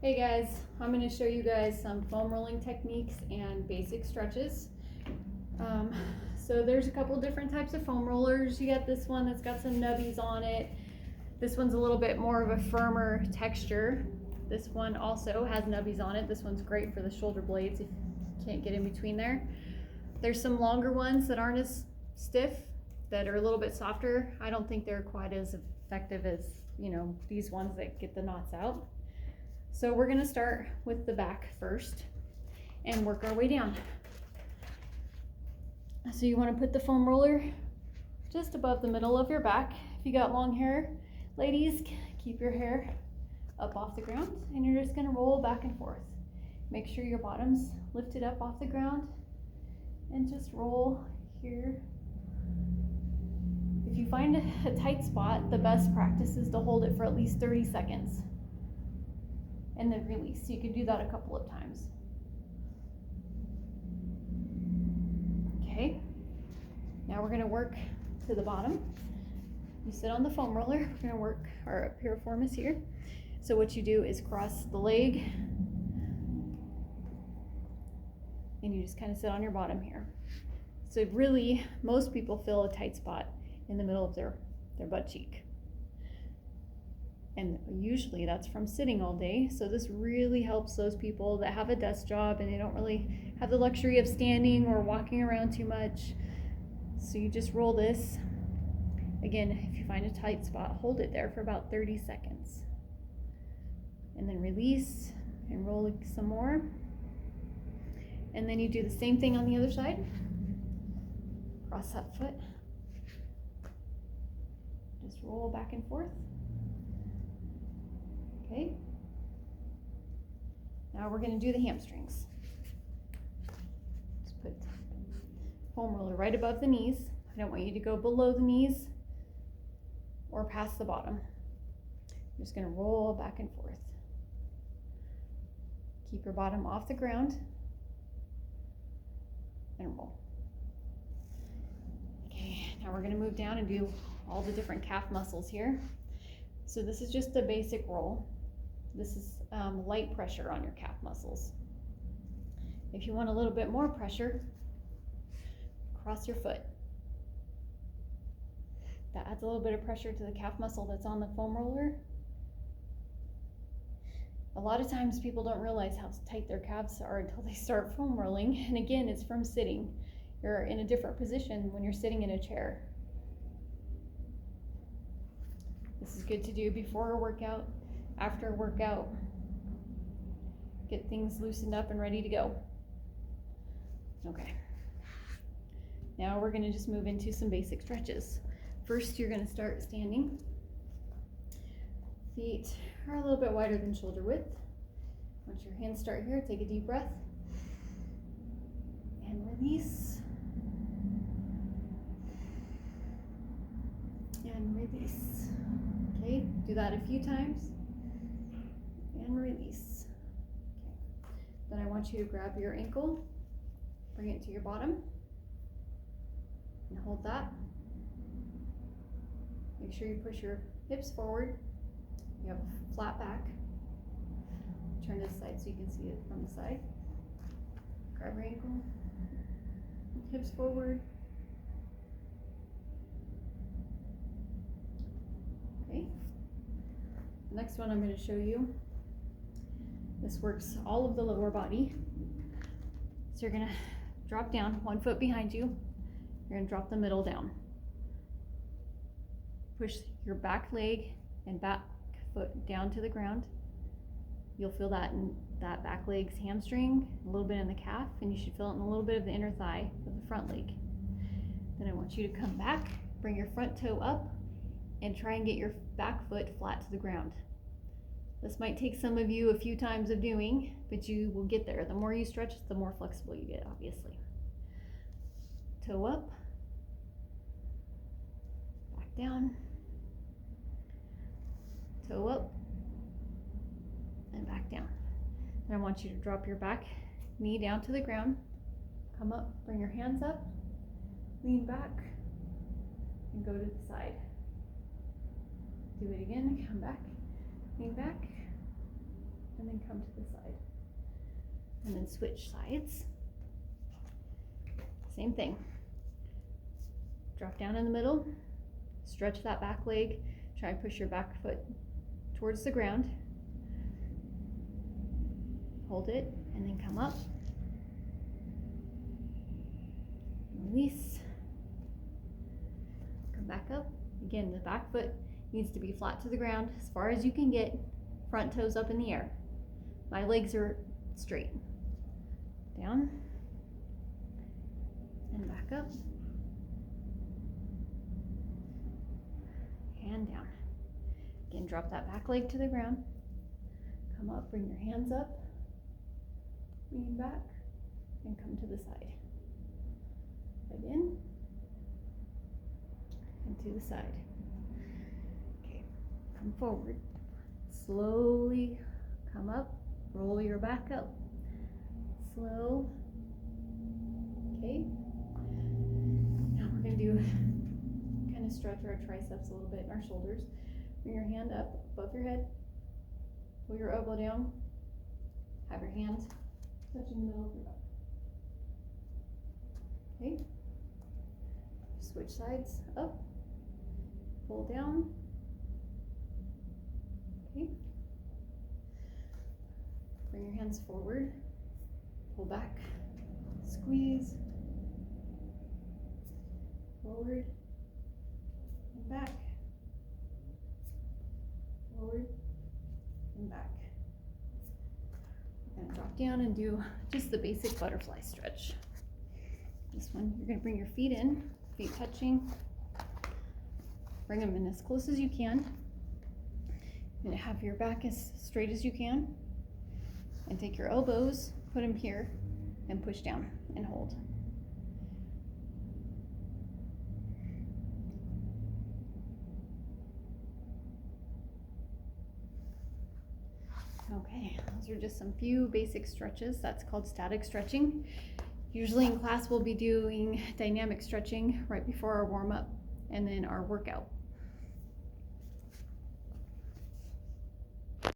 Hey guys, I'm going to show you guys some foam rolling techniques and basic stretches. So there's a couple different types of foam rollers. You got this one that's got some nubbies on it. This one's a little bit more of a firmer texture. This one also has nubbies on it. This one's great for the shoulder blades if you can't get in between there. There's some longer ones that aren't as stiff, that are a little bit softer. I don't think they're quite as effective as, these ones that get the knots out. So we're gonna start with the back first and work our way down. So you wanna put the foam roller just above the middle of your back. If you got long hair, ladies, keep your hair up off the ground and you're just gonna roll back and forth. Make sure your bottom's lifted up off the ground and just roll here. If you find a tight spot, the best practice is to hold it for at least 30 seconds. And then release. You can do that a couple of times. Okay, now we're gonna work to the bottom. You sit on the foam roller, we're gonna work, our piriformis here. So what you do is cross the leg and you just kind of sit on your bottom here. So really, most people feel a tight spot in the middle of their butt cheek. And usually that's from sitting all day. So this really helps those people that have a desk job and they don't really have the luxury of standing or walking around too much. So you just roll this. Again, if you find a tight spot, hold it there for about 30 seconds. And then release and roll some more. And then you do the same thing on the other side. Cross that foot. Just roll back and forth. Okay, now we're going to do the hamstrings. Just put foam roller right above the knees. I don't want you to go below the knees or past the bottom. I'm just going to roll back and forth. Keep your bottom off the ground and roll. Okay, now we're going to move down and do all the different calf muscles here. So this is just a basic roll. This is light pressure on your calf muscles. If you want a little bit more pressure, cross your foot. That adds a little bit of pressure to the calf muscle that's on the foam roller. A lot of times people don't realize how tight their calves are until they start foam rolling. And again, it's from sitting. You're in a different position when you're sitting in a chair. This is good to do before a workout, after a workout. Get things loosened up and ready to go. Okay. Now we're going to just move into some basic stretches. First, you're going to start standing. Feet are a little bit wider than shoulder width. Once your hands start here, take a deep breath. And release. And release. Okay, do that a few times and release. Okay. Then I want you to grab your ankle, bring it to your bottom, and hold that. Make sure you push your hips forward. You have a flat back. Turn to the side so you can see it from the side. Grab your ankle, hips forward. Okay. The next one I'm going to show you. This works all of the lower body. So you're going to drop down, one foot behind you. You're going to drop the middle down. Push your back leg and back foot down to the ground. You'll feel that in that back leg's hamstring, a little bit in the calf, and you should feel it in a little bit of the inner thigh of the front leg. Then I want you to come back, bring your front toe up, and try and get your back foot flat to the ground. This might take some of you a few times of doing, but you will get there. The more you stretch, the more flexible you get, obviously. Toe up, back down, toe up, and back down. Then I want you to drop your back knee down to the ground, come up, bring your hands up, lean back, and go to the side. Do it again, come back, lean back, and then come to the side. And then switch sides. Same thing. Drop down in the middle, stretch that back leg, try and push your back foot towards the ground. Hold it, and then come up. Release. Come back up. Again, the back foot needs to be flat to the ground as far as you can get, front toes up in the air. My legs are straight. Down and back up and down. Again, drop that back leg to the ground. Come up, bring your hands up, lean back, and come to the side. Again, and to the side. Okay, come forward. Slowly come up, roll your back up. Slow. Okay. Now we're going to do kind of stretch our triceps a little bit and our shoulders. Bring your hand up above your head. Pull your elbow down. Have your hand touching the middle of your back. Okay. Switch sides. Up. Pull down. Okay. Bring your hands forward. Pull back, squeeze, forward, and back, forward, and back. We're gonna drop down and do just the basic butterfly stretch. This one, you're gonna bring your feet in, feet touching, bring them in as close as you can. You're gonna have your back as straight as you can, and take your elbows, put them here, and push down and hold. Okay, those are just some few basic stretches. That's called static stretching. Usually in class we'll be doing dynamic stretching right before our warm-up and then our workout.